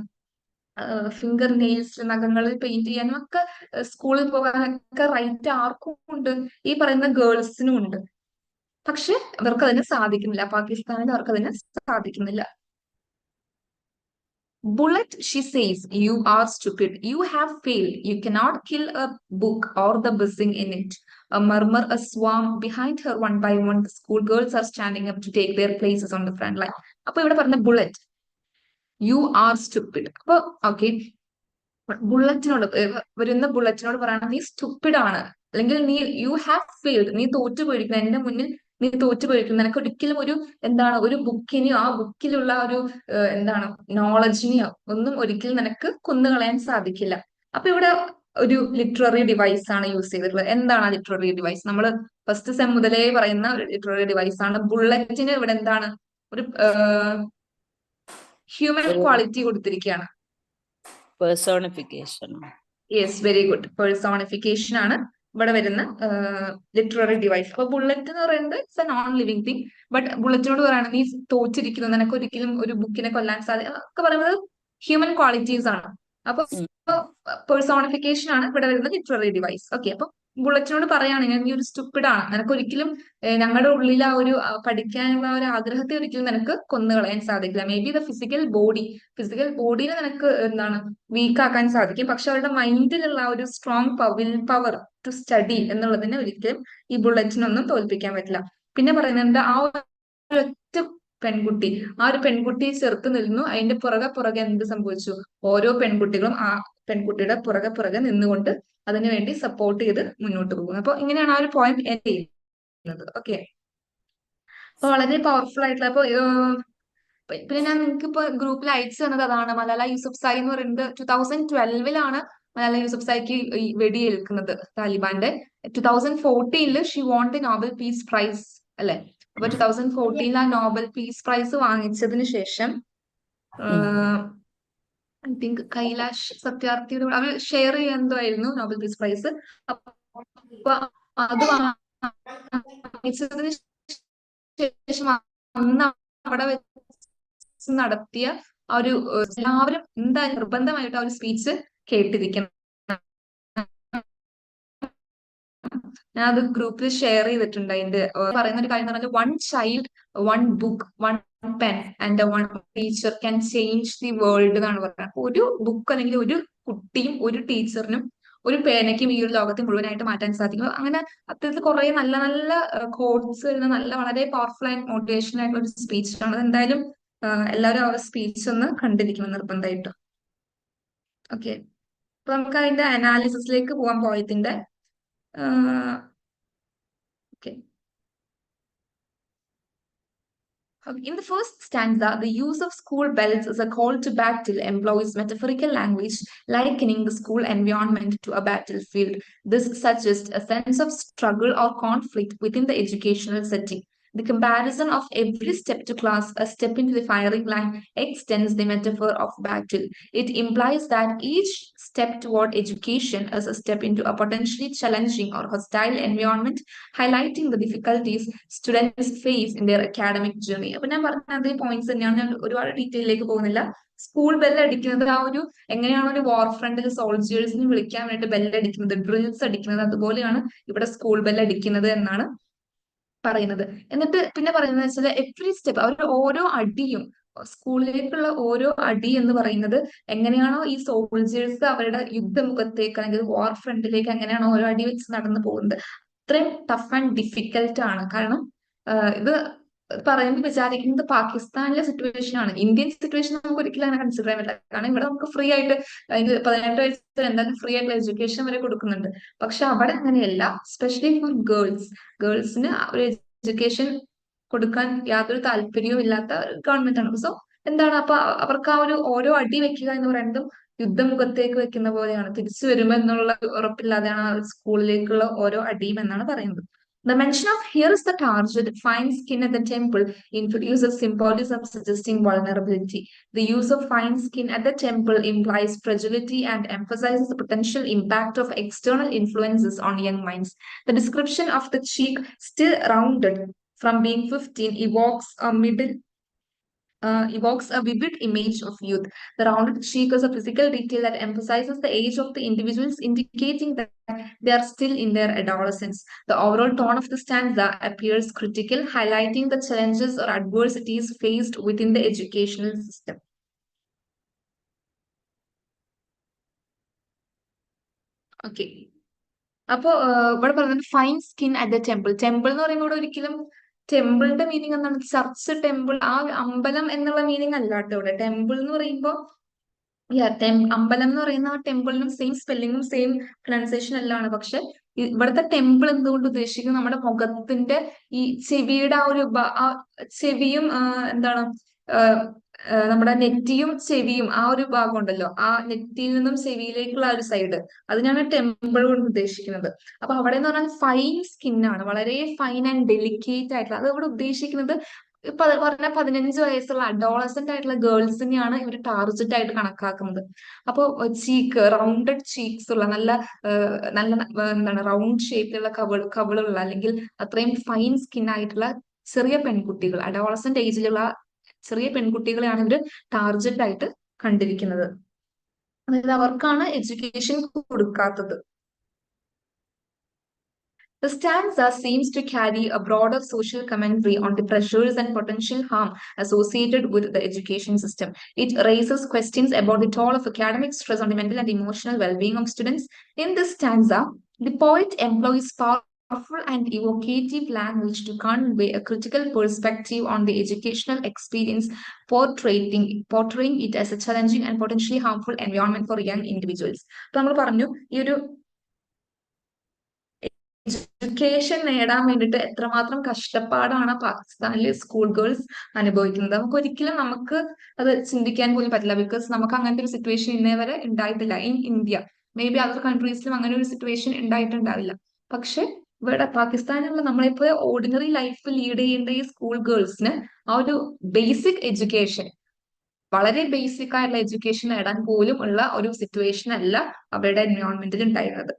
ഫിംഗർ നെയിൽസ് നഖങ്ങളിൽ പെയിന്റ് ചെയ്യാനും ഒക്കെ, സ്കൂളിൽ പോകാനൊക്കെ റൈറ്റ് ആർക്കും ഉണ്ട്, ഈ പറയുന്ന ഗേൾസിനും ഉണ്ട്. പക്ഷെ അവർക്ക് അതിന് സാധിക്കുന്നില്ല, പാകിസ്ഥാനിൽ അവർക്ക് അതിന് സാധിക്കുന്നില്ല. Bullet, she says, you are stupid. You have failed. You cannot kill a book or the buzzing in it. A murmur, a swarm behind her, one by one. The schoolgirls are standing up to take their places on the front line. അപ്പൊ ഇവിടെ പറഞ്ഞ bullet, you are stupid. അപ്പൊ okay, ബുള്ളറ്റിനോട് വരുന്ന ബുള്ളറ്റിനോട് പറയണം നീ stupid ആണ്, അല്ലെങ്കിൽ നീ യു ഹാവ് ഫെയിൽഡ്, നീ തോറ്റുപോയിരിക്കുന്നു, എന്റെ മുന്നിൽ നീ തോറ്റുപോയിരിക്കുന്നു. നിനക്ക് ഒരിക്കലും ഒരു എന്താണ് ഒരു ബുക്കിനെയോ ആ ബുക്കിലുള്ള ഒരു എന്താണ് നോളജിനെയോ ഒന്നും ഒരിക്കലും നിനക്ക് കൊന്നുകളയാൻ സാധിക്കില്ല. അപ്പൊ ഇവിടെ ഒരു ലിറ്റററി ഡിവൈസ് ആണ് യൂസ് ചെയ്തിട്ടുള്ളത്. എന്താണ് ആ ലിറ്റററി ഡിവൈസ്? നമ്മൾ ഫസ്റ്റ് സെം മുതലേ പറയുന്ന ഒരു ലിറ്റററി ഡിവൈസ് ആണ്. ബുള്ളറ്റിന് ഇവിടെ എന്താണ് ഒരു ഹ്യൂമൻ ക്വാളിറ്റി കൊടുത്തിരിക്കുകയാണ്. Personification. Yes, very good. Personification ആണ് ഇവിടെ വരുന്ന ലിറ്റററി ഡിവൈസ്. അപ്പൊ ബുള്ളറ്റ് എന്ന് പറയുന്നത് it's a non living thing. But ബുള്ളറ്റിനോട് പറയുന്നത് നീ തോറ്റിരിക്കുന്നു, നിനക്ക് ഒരിക്കലും ഒരു ബുക്കിനെ കൊല്ലാൻ സാധിക്കും ഒക്കെ പറയുന്നത് ഹ്യൂമൻ ക്വാളിറ്റീസ് ആണ്. അപ്പൊ പേഴ്സോണിഫിക്കേഷൻ ആണ് ഇവിടെ വരുന്ന ലിറ്റററി ഡിവൈസ്. ഓക്കെ, അപ്പൊ ബുള്ളറ്റിനോട് പറയുകയാണെങ്കിൽ നീ ഒരു സ്റ്റുപ്പിഡ് ആണ്, നിനക്ക് ഒരിക്കലും ഞങ്ങളുടെ ഉള്ളിൽ ആ ഒരു പഠിക്കാനുള്ള ഒരു ആഗ്രഹത്തെ ഒരിക്കലും നിനക്ക് കൊന്നുകളയാൻ സാധിക്കില്ല. മേ ബി ദ ഫിസിക്കൽ ബോഡീനെ നിനക്ക് എന്താണ് വീക്ക് ആക്കാൻ സാധിക്കും, പക്ഷെ അവരുടെ മൈൻഡിലുള്ള ആ ഒരു strong will power to study എന്നുള്ളതിനെ ഒരിക്കലും ഈ ബുള്ളറ്റിനൊന്നും തോൽപ്പിക്കാൻ പറ്റില്ല. പിന്നെ പറയുന്നത് ആ ഒരൊറ്റ പെൺകുട്ടി, ആ ഒരു പെൺകുട്ടിയെ ചെറുത്ത് നിന്നു, അതിന്റെ പുറകെ എന്ത് സംഭവിച്ചു? ഓരോ പെൺകുട്ടികളും ആ പെൺകുട്ടിയുടെ പുറകെ നിന്നുകൊണ്ട് അതിനുവേണ്ടി സപ്പോർട്ട് ചെയ്ത് മുന്നോട്ട് പോകുന്നു. അപ്പൊ ഇങ്ങനെയാണ് ആ ഒരു പോയിന്റ് എൻഡ് ചെയ്യുന്നത്. ഓക്കെ, അപ്പൊ വളരെ പവർഫുൾ ആയിട്ടുള്ള, അപ്പൊ പിന്നെ ഞാൻ നിങ്ങൾക്ക് ഇപ്പൊ ഗ്രൂപ്പിൽ അയച്ചു തന്നത് അതാണ്. മലാല യൂസഫ്സായി എന്ന് പറയുന്നത് 2012 മലാല യൂസഫ്സായിക്ക് വെടിയേൽക്കുന്നത് താലിബാന്റെ. 2014 she won the Nobel peace prize അല്ലെ. അപ്പൊ 2014 ആ നോബൽ പീസ് പ്രൈസ് വാങ്ങിച്ചതിന് ശേഷം ഐ തിങ്ക് കൈലാഷ് സത്യാർത്ഥിയുടെ അവർ ഷെയർ ചെയ്യാന്തോയിരുന്നു നോബൽ പീസ് പ്രൈസ്. അപ്പൊ അത് വാങ്ങിച്ചതിന് ശേഷം അന്ന് അവിടെ നടത്തിയ ആ ഒരു എല്ലാവരും എന്തായാലും നിർബന്ധമായിട്ട് ആ ഒരു സ്പീച്ച് കേട്ടിരിക്കണം. ഞാൻ അത് ഗ്രൂപ്പിൽ ഷെയർ ചെയ്തിട്ടുണ്ട്. അതിന്റെ പറയുന്ന ഒരു കാര്യം എന്ന് പറഞ്ഞാൽ one child, one book, one pen and one teacher can change the world എന്നാണ് പറയുന്നത്. ഒരു ബുക്ക് അല്ലെങ്കിൽ ഒരു കുട്ടിയും ഒരു ടീച്ചറിനും ഒരു പേനയ്ക്കും ഈ ഒരു ലോകത്തെ മുഴുവനായിട്ട് മാറ്റാൻ സാധിക്കും. അങ്ങനെ അത്തരത്തിൽ കുറെ നല്ല നല്ല കോഡ്സ് വരുന്ന നല്ല വളരെ പവർഫുൾ ആൻഡ് മോട്ടിവേഷൻ ആയിട്ടുള്ള ഒരു സ്പീച്ചാണ്. എന്തായാലും എല്ലാവരും ആ സ്പീച്ച് ഒന്ന് കണ്ടിരിക്കണം നിർബന്ധമായിട്ടും. ഓക്കെ, അപ്പൊ നമുക്ക് അതിന്റെ അനാലിസിസിലേക്ക് പോകാൻ പോയതിന്റെ okay. In the first stanza, the use of school bells as a call to battle employs metaphorical language, likening the school environment to a battlefield. This suggests a sense of struggle or conflict within the educational setting. The comparison of every step to class, a step into the firing line, extends the metaphor of battle. It implies that each step toward education is a step into a potentially challenging or hostile environment, highlighting the difficulties students face in their academic journey. അപ്പൊ ഞാൻ പറഞ്ഞ അതേ points തന്നെയാണ്, ഞാൻ ഒരുപാട് ഡീറ്റെയിലേക്ക് പോകുന്നില്ല. School bell അടിക്കുന്നത് ആ ഒരു എങ്ങനെയാണ് ഒരു വാർ ഫ്രണ്ടിൽ സോൾജേഴ്സിനെ വിളിക്കാൻ വേണ്ടി ബെല്ലടിക്കുന്നത്, ഡ്രിൽസ് അടിക്കുന്നത്, അതുപോലെയാണ് ഇവിടെ സ്കൂൾ ബെൽ അടിക്കുന്നത് എന്നാണ് പറയുന്നത്. എന്നിട്ട് പിന്നെ പറയുന്നത് വെച്ചാൽ എവ്രി സ്റ്റെപ്പ്, അവരുടെ ഓരോ അടിയും, സ്കൂളിലേക്കുള്ള ഓരോ അടി എന്ന് പറയുന്നത് എങ്ങനെയാണോ ഈ സോൾജേഴ്സ് അവരുടെ യുദ്ധമുഖത്തേക്ക് അല്ലെങ്കിൽ വാർ ഫ്രണ്ടിലേക്ക് എങ്ങനെയാണോ ഓരോ അടി വെച്ച് നടന്നു പോകുന്നത് ഇത്രയും ടഫ് ആൻഡ് ഡിഫിക്കൽട്ട് ആണ്. കാരണം ഇത് പറയുമ്പോൾ വിചാരിക്കുന്നത് പാകിസ്ഥാനിലെ സിറ്റുവേഷൻ ആണ്. ഇന്ത്യൻ സിറ്റുവേഷൻ നമുക്ക് ഒരിക്കലും അങ്ങനെ കൺസിഡർ ചെയ്യാൻ പറ്റില്ല. കാരണം ഇവിടെ നമുക്ക് ഫ്രീ ആയിട്ട് 18 വയസ്സിൽ എന്തായാലും ഫ്രീ ആയിട്ടുള്ള എഡ്യൂക്കേഷൻ വരെ കൊടുക്കുന്നുണ്ട്. പക്ഷെ അവിടെ അങ്ങനെയല്ല. സ്പെഷ്യലി ഫോർ ഗേൾസിന് ഒരു എഡ്യൂക്കേഷൻ കൊടുക്കാൻ യാതൊരു താല്പര്യവും ഇല്ലാത്ത ഗവൺമെന്റ് ആണ്. സോ എന്താണ് അപ്പൊ അവർക്ക് ആ ഒരു ഓരോ അടി വെക്കുക എന്ന് പറയുന്നതും യുദ്ധമുഖത്തേക്ക് വെക്കുന്ന പോലെയാണ്. തിരിച്ചു വരുമ്പോ എന്നുള്ള ഉറപ്പില്ലാതെയാണ് ആ സ്കൂളിലേക്കുള്ള ഓരോ അടിയും എന്നാണ് പറയുന്നത്. The mention of here is the target, fine skin at the temple introduces symbolism suggesting vulnerability. The use of fine skin at the temple implies fragility and emphasizes the potential impact of external influences on young minds. The description of the cheek, still rounded from being 15, evokes a vivid image of youth. The rounded cheek is a physical detail that emphasizes the age of the individuals, indicating that they are still in their adolescence. The overall tone of the stanza appears critical, highlighting the challenges or adversities faced within the educational system. Okay. അപ്പൊ ഇവിടെ പറയുന്നത് fine skin at the temple. Temple എന്ന് പറയുമ്പോൾ ഇവിടെ ഒരിക്കലും ടെമ്പിളിന്റെ meaning എന്താണ്? Church, temple, ആ അമ്പലം എന്നുള്ള മീനിങ് അല്ല കേട്ടോ ഇവിടെ. ടെമ്പിൾ എന്ന് പറയുമ്പോൾ അമ്പലം എന്ന് പറയുന്ന ആ ടെമ്പിളിനും സെയിം സ്പെല്ലിങ്ങും സെയിം പ്രൊനൗൺസിയേഷൻ എല്ലാം. പക്ഷെ ഇവിടുത്തെ ടെമ്പിൾ എന്തുകൊണ്ട് ഉദ്ദേശിക്കുന്നത് നമ്മുടെ മുഖത്തിന്റെ ഈ ചെവിയുടെ ആ ഒരു ആ ചെവിയും എന്താണ് നമ്മുടെ നെറ്റിയും ചെവിയും ആ ഒരു ഭാഗം ഉണ്ടല്ലോ, ആ നെറ്റിയിൽ നിന്നും ചെവിയിലേക്കുള്ള ആ ഒരു സൈഡ്, അതിനാണ് ടെമ്പിൾ കൊണ്ട് ഉദ്ദേശിക്കുന്നത്. അപ്പൊ അവിടെ എന്ന് പറഞ്ഞാൽ ഫൈൻ സ്കിന്നാണ്, വളരെ ഫൈൻ ആൻഡ് ഡെലിക്കേറ്റ് ആയിട്ടുള്ള. അത് ഇവിടെ ഉദ്ദേശിക്കുന്നത് പറഞ്ഞ 15 വയസ്സുള്ള അഡോളസെന്റ് ആയിട്ടുള്ള ഗേൾസിനെയാണ് ഇവർ ടാർജറ്റ് ആയിട്ട് കണക്കാക്കുന്നത്. അപ്പൊ റൗണ്ടഡ് ചീക്സ് ഉള്ള നല്ല നല്ല എന്താണ് റൗണ്ട് ഷേപ്പിലുള്ള കവിളുള്ള അല്ലെങ്കിൽ അത്രയും ഫൈൻ സ്കിൻ ആയിട്ടുള്ള ചെറിയ പെൺകുട്ടികൾ, അഡോളസെന്റ് ഏജിലുള്ള ചെറിയ പെൺകുട്ടികളെയാണ് ഇവര് ടാർജറ്റ് ആയിട്ട് കണ്ടിരിക്കുന്നത്. അതായത് അവർക്കാണ് എഡ്യൂക്കേഷൻ കൊടുക്കാത്തത്. The stanza seems to carry a broader social commentary on the pressures and potential harm associated with the education system. It raises questions about the toll of academic stress on the mental and emotional well-being of students. In this stanza, the poet employs powerful and evocative language to convey a critical perspective on the educational experience, portraying it as a challenging and potentially harmful environment for young individuals. അപ്പോൾ നമ്മൾ പറഞ്ഞു ഈ ഒരു education നേടാൻ വേണ്ടിയിട്ട് എത്രമാത്രം കഷ്ടപ്പാടാണ് പാകിസ്ഥാനിലെ സ്കൂൾ ഗേൾസ് അനുഭവിക്കുന്നത്. നമുക്ക് അത് ചിന്തിക്കാൻ പോലും പറ്റില്ല. ബിക്കോസ് നമുക്ക് അങ്ങനത്തെ ഒരു സിറ്റുവേഷൻ ഇന്നേ വരെ ഉണ്ടായിട്ടില്ല in India. May be other കൺട്രീസിലും അങ്ങനെ ഒരു സിറ്റുവേഷൻ ഉണ്ടായിട്ടുണ്ടാവില്ല. പക്ഷെ ഇവിടെ പാകിസ്ഥാനിലുള്ള നമ്മളിപ്പോ ഓർഡിനറി ലൈഫ് ലീഡ് ചെയ്യേണ്ട ഈ സ്കൂൾ ഗേൾസിന് ആ ഒരു ബേസിക് എഡ്യൂക്കേഷൻ, വളരെ ബേസിക് ആയിട്ടുള്ള എഡ്യൂക്കേഷൻ നേടാൻ പോലും ഉള്ള ഒരു സിറ്റുവേഷൻ അല്ല അവരുടെ എൻവയോൺമെന്റിൽ ഉണ്ടായിരുന്നത്.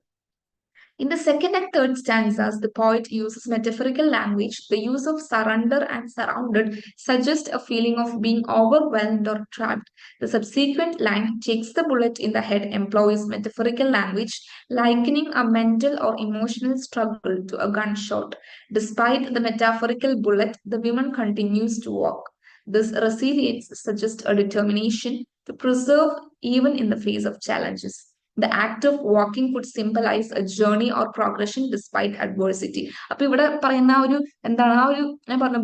In the second and third stanzas, the poet uses metaphorical language. The use of surrender and surrounded suggests a feeling of being overwhelmed or trapped. The subsequent line, takes the bullet in the head, employs metaphorical language, likening a mental or emotional struggle to a gunshot. Despite the metaphorical bullet, the woman continues to walk. This resilience suggests a determination to persevere even in the face of challenges. The act of walking could symbolize a journey or progression despite adversity. അപ്പൊ ഇവിടെ പറയുന്ന ഒരു എന്താണ് ആ ഒരു ഞാൻ പറഞ്ഞ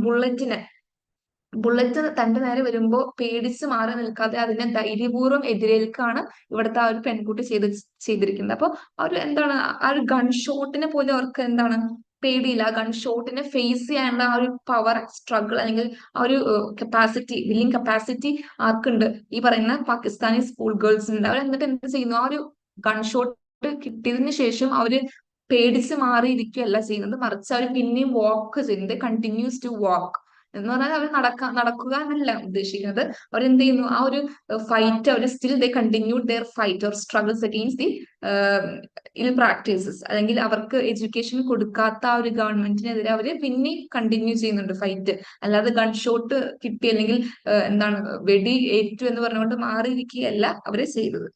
bullet തന്റെ നേരെ വരുമ്പോ പേടിച്ച് മാറി നിൽക്കാതെ അതിനെ ധൈര്യപൂർവ്വം എതിരേൽക്കാണ് ഇവിടുത്തെ ആ ഒരു പെൺകുട്ടി ചെയ്തിരിക്കുന്നത്. അപ്പൊ ആ ഒരു എന്താണ് ആ ഒരു ഗൺ ഷോട്ടിനെ പോലും അവർക്ക് എന്താണ് പേടിയില്ല. ഗൺ ഷോട്ടിനെ ഫേസ് ചെയ്യാനുള്ള ആ ഒരു പവർ, സ്ട്രഗിൾ അല്ലെങ്കിൽ ആ ഒരു കപ്പാസിറ്റി, വില്ലിംഗ് കപ്പാസിറ്റി ആർക്കുണ്ട്? ഈ പറയുന്ന പാകിസ്ഥാനി സ്കൂൾ ഗേൾസ് ഉണ്ട്. അവർ എന്നിട്ട് എന്ത് ചെയ്യുന്നു? ആ ഒരു ഗൺഷോട്ട് കിട്ടിയതിന് ശേഷം അവര് പേടിച്ച് മാറിയിരിക്കുകയല്ല ചെയ്യുന്നത്, മറിച്ച് അവർ പിന്നെയും വാക്ക് ചെയ്യുന്നത്. കണ്ടിന്യൂസ് ടു വാക്ക് എന്ന് പറഞ്ഞാൽ അവർ നടക്കുക എന്നല്ല ഉദ്ദേശിക്കുന്നത്. അവരെന്ത് ചെയ്യുന്നു? ആ ഒരു ഫൈറ്റ് അവർ still they continue their fight or struggles against the ill practices, അല്ലെങ്കിൽ അവർക്ക് എഡ്യൂക്കേഷൻ കൊടുക്കാത്ത ആ ഒരു ഗവൺമെന്റിനെതിരെ അവര് പിന്നെ കണ്ടിന്യൂ ചെയ്യുന്നുണ്ട് ഫൈറ്റ്. അല്ലാതെ ഗൺഷോട്ട് കിട്ടി അല്ലെങ്കിൽ എന്താണ് വെടി ഏറ്റു എന്ന് പറഞ്ഞുകൊണ്ട് മാറിയിരിക്കുകയല്ല അവര് ചെയ്തത്.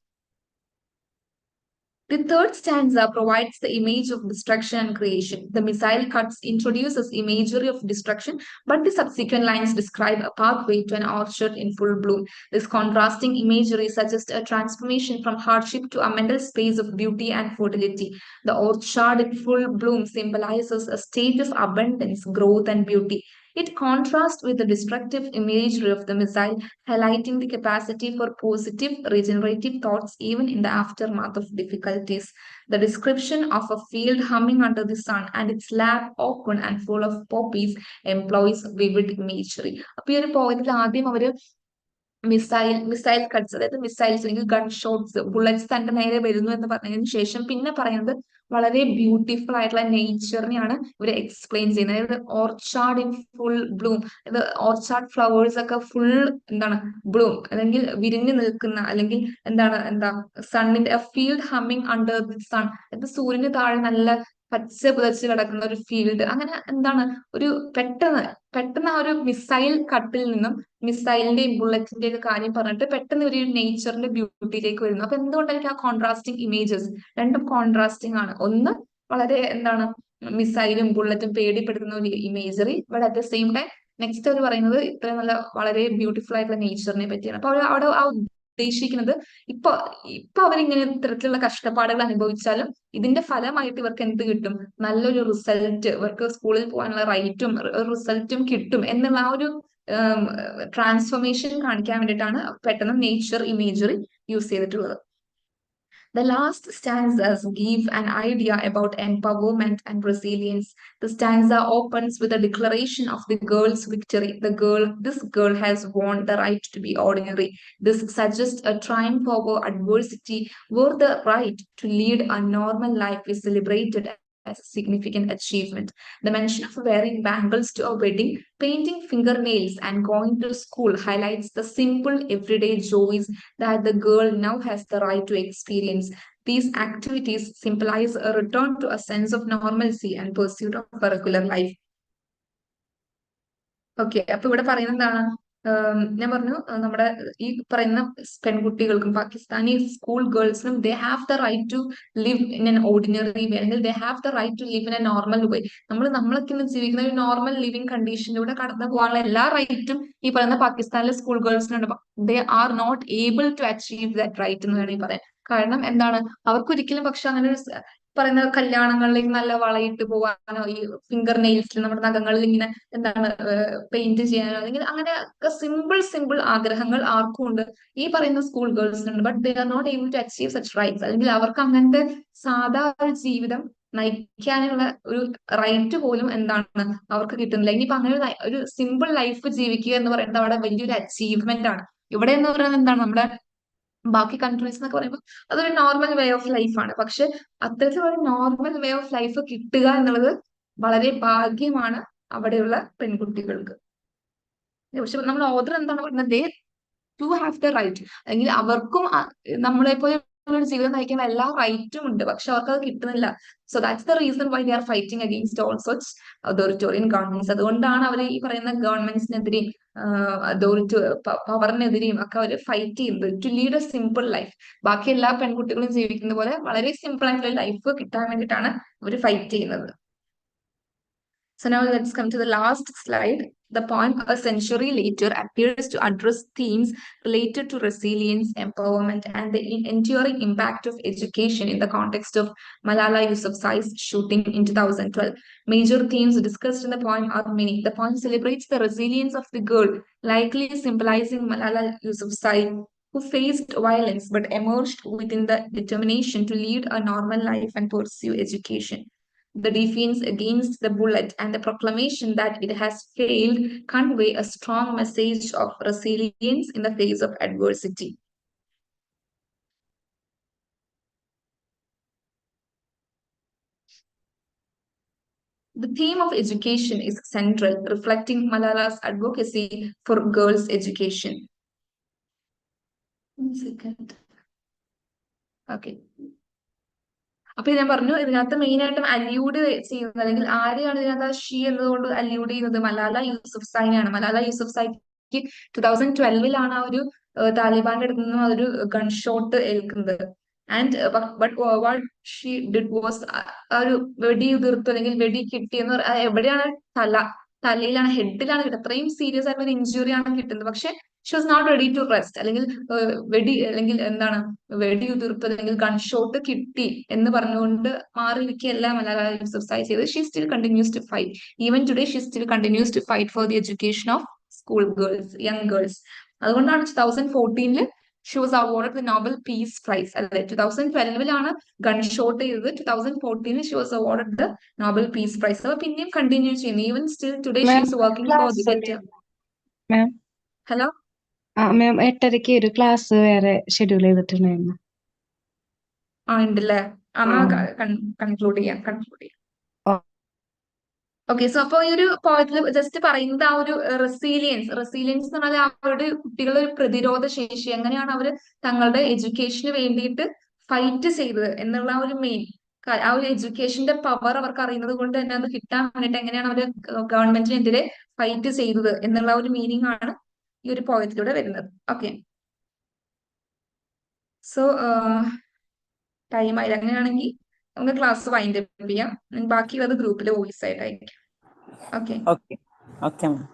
The third stanza provides the image of destruction and creation. The missile cuts introduces imagery of destruction, but the subsequent lines describe a pathway to an orchard in full bloom. This contrasting imagery suggests a transformation from hardship to a mental space of beauty and fertility. The orchard in full bloom symbolizes a state of abundance, growth, and beauty. It contrasts with the destructive imagery of the missile, highlighting the capacity for positive, regenerative thoughts even in the aftermath of difficulties. The description of a field humming under the sun and its lap open and full of poppies employs vivid imagery. അപ്പൊ ഈ ഒരു പോയത്തിൽ ആദ്യം അവര് missile cuts, അതായത് missiles അല്ലെങ്കിൽ gun shots, bullets തന്റെ നേരെ വരുന്നു എന്ന് പറഞ്ഞതിന് ശേഷം പിന്നെ പറയുന്നത് വളരെ ബ്യൂട്ടിഫുൾ ആയിട്ടുള്ള നേച്ചറിനെയാണ് ഇവർ എക്സ്പ്ലെയിൻ ചെയ്യുന്നത്. അതായത് ഓർച്ചാർഡ് ഇൻ ഫുൾ ബ്ലൂം, ഇത് ഓർച്ചാർഡ് ഫ്ലവേഴ്സ് ഒക്കെ ഫുൾ എന്താണ് ബ്ലൂം അല്ലെങ്കിൽ വിരിഞ്ഞു നിൽക്കുന്ന, അല്ലെങ്കിൽ എന്താ സണ്ണിന്റെ field humming under the sun, അതായത് സൂര്യന് താഴെ നല്ല പച്ച പുതച്ച് കിടക്കുന്ന ഒരു ഫീൽഡ്, അങ്ങനെ ഒരു പെട്ടെന്ന് ആ ഒരു മിസൈൽ കട്ടിൽ നിന്നും മിസൈലിന്റെയും ബുള്ളറ്റിന്റെ ഒക്കെ കാര്യം പറഞ്ഞിട്ട് പെട്ടെന്ന് ഒരു നേച്ചറിന്റെ ബ്യൂട്ടിയിലേക്ക് വരുന്നു. അപ്പൊ എന്തുകൊണ്ടായിരിക്കും ആ കോൺട്രാസ്റ്റിംഗ് ഇമേജസ്? രണ്ടും കോൺട്രാസ്റ്റിംഗ് ആണ്. ഒന്ന് വളരെ മിസൈലും ബുള്ളറ്റും പേടിപ്പെടുത്തുന്ന ഒരു imagery, but at the same time next അവർ പറയുന്നത് ഇത്രയും നല്ല വളരെ ബ്യൂട്ടിഫുൾ ആയിട്ടുള്ള നേച്ചറിനെ പറ്റിയാണ്. അപ്പൊ അവിടെ ആ ഉദ്ദേശിക്കുന്നത് ഇപ്പൊ അവരിങ്ങനെ ഇത്തരത്തിലുള്ള കഷ്ടപ്പാടുകൾ അനുഭവിച്ചാലും ഇതിന്റെ ഫലമായിട്ട് ഇവർക്ക് എന്ത് കിട്ടും? നല്ലൊരു റിസൾട്ട്, ഇവർക്ക് സ്കൂളിൽ പോകാനുള്ള റൈറ്റും റിസൾട്ടും കിട്ടും എന്നുള്ള ആ ഒരു ട്രാൻസ്ഫോർമേഷൻ കാണിക്കാൻ വേണ്ടിയിട്ടാണ് പെട്ടെന്ന് നേച്ചർ ഇമേജറി യൂസ് ചെയ്തിട്ടുള്ളത്. The last stanzas give an idea about empowerment and resilience. The stanza opens with a declaration of the girl's victory. This girl has won the right to be ordinary. This suggests a triumph over adversity, where the right to lead a normal life is celebrated as a significant achievement. The mention of wearing bangles to a wedding, painting fingernails, and going to school highlights the simple everyday joys that the girl now has the right to experience. These activities symbolize a return to a sense of normalcy and pursuit of a regular life. Okay, അപ്പൊ ഇവിടെ പറയുന്നത് എന്താണ്? ഞാൻ പറഞ്ഞു നമ്മുടെ ഈ പറയുന്ന പെൺകുട്ടികൾക്കും പാകിസ്ഥാനി സ്കൂൾ ഗേൾസിനും they have the right to live in an ordinary way, അല്ലെങ്കിൽ they have the right to live in a normal way. നമ്മളൊക്കെ ഇന്ന് ജീവിക്കുന്ന ഒരു നോർമൽ ലിവിങ് കണ്ടീഷനിലൂടെ കടന്നു പോകാനുള്ള എല്ലാ റൈറ്റും ഈ പറയുന്ന പാകിസ്ഥാനിലെ സ്കൂൾ ഗേൾസിനുണ്ട്. They are not able to achieve that right എന്ന് വേണമെങ്കിൽ പറയാം. കാരണം അവർക്കൊരിക്കലും പക്ഷെ അങ്ങനെ ഒരു പറയുന്ന കല്യാണങ്ങളിലേക്ക് നല്ല വളയിട്ട് പോകാനോ, ഈ ഫിംഗർ നെയിൽസിൽ നമ്മുടെ നഖങ്ങളിൽ ഇങ്ങനെ പെയിന്റ് ചെയ്യാനോ, അല്ലെങ്കിൽ അങ്ങനെ സിമ്പിൾ ആഗ്രഹങ്ങൾ ആർക്കും ഉണ്ട്, ഈ പറയുന്ന സ്കൂൾ ഗേൾസിനുണ്ട്. But they are not able to achieve such rights, അല്ലെങ്കിൽ അവർക്ക് അങ്ങനത്തെ സാധാ ഒരു ജീവിതം നയിക്കാനുള്ള ഒരു റൈറ്റ് പോലും അവർക്ക് കിട്ടുന്നില്ല. ഇനിയിപ്പോ അങ്ങനെ ഒരു സിമ്പിൾ ലൈഫ് ജീവിക്കുക എന്ന് പറയുന്നത് അവിടെ വലിയൊരു അച്ചീവ്മെന്റ് ആണ്. ഇവിടെ എന്ന് പറയുന്നത് നമ്മുടെ ബാക്കി കൺട്രീസ് എന്നൊക്കെ പറയുമ്പോൾ അതൊരു നോർമൽ വേ ഓഫ് ലൈഫാണ്. പക്ഷെ അത്തരത്തിലൊരു നോർമൽ വേ ഓഫ് ലൈഫ് കിട്ടുക എന്നുള്ളത് വളരെ ഭാഗ്യമാണ് അവിടെയുള്ള പെൺകുട്ടികൾക്ക്. പക്ഷെ നമ്മൾ ഓർഡർ പറയുന്നത്? ദേ ടു ഹാവ് ദ റൈറ്റ്, അല്ലെങ്കിൽ അവർക്കും നമ്മളെ പോലെ ഒരു ജീവിതം നയിക്കുന്ന എല്ലാ റൈറ്റും ഉണ്ട്, പക്ഷെ അവർക്ക് അത് കിട്ടുന്നില്ല. So that's the reason why they are fighting against all such authoritarian governments. അതുകൊണ്ടാണ് അവർ ഈ പറയുന്ന ഗവൺമെന്റ്സിനെതിരെയും പവറിനെതിരെയും ഒക്കെ അവർ ഫൈറ്റ് ചെയ്യുന്നത്. To lead a simple life, ബാക്കി എല്ലാ പെൺകുട്ടികളും ജീവിക്കുന്ന പോലെ വളരെ സിമ്പിൾ ആയിട്ടുള്ള ലൈഫ് കിട്ടാൻ വേണ്ടിയിട്ടാണ് അവർ ഫൈറ്റ് ചെയ്യുന്നത്. So now let's come to the last slide. The poem, a century later, appears to address themes related to resilience, empowerment, and the enduring impact of education in the context of Malala Yousafzai's shooting in 2012. Major themes discussed in the poem are many. The poem celebrates the resilience of the girl, likely symbolizing Malala Yousafzai, who faced violence but emerged within the determination to lead a normal life and pursue education. The defense against the bullet and the proclamation that it has failed convey a strong message of resilience in the face of adversity. The theme of education is central, reflecting Malala's advocacy for girls' education. 1 second. Okay. അപ്പൊ ഞാൻ പറഞ്ഞു, ഇതിനകത്ത് main ആയിട്ടും അല്യൂഡ് ചെയ്യുന്നത്, അല്ലെങ്കിൽ ആരെയാണ് ഇതിനകത്ത് she എന്നതുകൊണ്ട് അല്യൂഡ് ചെയ്യുന്നത്? മലാല യൂസഫ്സായിനെയാണ്. മലാല യൂസഫ്സായിക്ക് 2012 ആ ഒരു താലിബാന്റെ അടുത്ത് നിന്നും അതൊരു ഗൺ ഷോട്ട് ഏൽക്കുന്നത്. And but what she did was ആ ഒരു വെടി ഉതിർത്തു അല്ലെങ്കിൽ വെടി കിട്ടിയെന്ന് എവിടെയാണ് തലയിലാണ് ഹെഡിലാണ് കിട്ടുന്നത്. അത്രയും സീരിയസ് ആയിട്ടുള്ള ഒരു ഇഞ്ചുറി ആണ് കിട്ടുന്നത്. പക്ഷെ she was not ready to rest. അല്ലെങ്കിൽ അല്ലെങ്കിൽ എന്താണ് വെടി ഉതിർത്തു അല്ലെങ്കിൽ ഗൺ ഷോട്ട് കിട്ടി എന്ന് പറഞ്ഞുകൊണ്ട് മാറിയിരിക്കുകയല്ല മലാല യൂസഫ്സായി ചെയ്തത്. She still continues to fight. Even today she still continues to fight for the education of school girls, young girls. അതുകൊണ്ടാണ് 2014 she was awarded the Nobel Peace Prize. അല്ലെ 2012 ഗൺ ഷോട്ട് ചെയ്തത്. 2014 she was awarded the Nobel Peace Prize. അപ്പൊ പിന്നെയും continue ചെയ്യുന്നു. Even still today she is working for the better. Ma'am hello ma'am 8:30 ഒരു class വേറെ schedule ചെയ്തിട്ടുണ്ടായിരുന്നു. ഉണ്ടല്ലേ? എന്നാ കൺക്ലൂഡ് ചെയ്യാം. ഓക്കെ, സോ അപ്പൊ ഈ ഒരു പോയിന്റിൽ ജസ്റ്റ് പറയുന്നത് ആ ഒരു റെസീലിയൻസ് എന്ന് പറഞ്ഞാൽ അവരുടെ കുട്ടികളുടെ ഒരു പ്രതിരോധ ശേഷി, എങ്ങനെയാണ് അവർ തങ്ങളുടെ എഡ്യൂക്കേഷന് വേണ്ടിയിട്ട് ഫൈറ്റ് ചെയ്തത് എന്നുള്ള ആ ഒരു മെയിൻ ആ ഒരു എഡ്യൂക്കേഷന്റെ പവർ അവർക്ക് അറിയുന്നത് കൊണ്ട് തന്നെ അത് കിട്ടാൻ വേണ്ടിയിട്ട് എങ്ങനെയാണ് അവർ ഗവൺമെന്റിനെതിരെ ഫൈറ്റ് ചെയ്തത് എന്നുള്ള ഒരു മീനിങ് ആണ് ഈ ഒരു പോയിന്റിലൂടെ വരുന്നത്. ഓക്കെ, സോ ടൈം ആയില്ല. അങ്ങനെയാണെങ്കിൽ നമുക്ക് ക്ലാസ് വൈൻഡ് അപ്പ് ചെയ്യാം. ബാക്കിയുള്ളത് ഗ്രൂപ്പിൽ വോയിസ് ആയിട്ടായിരിക്കും. Okay okay okay ma'am.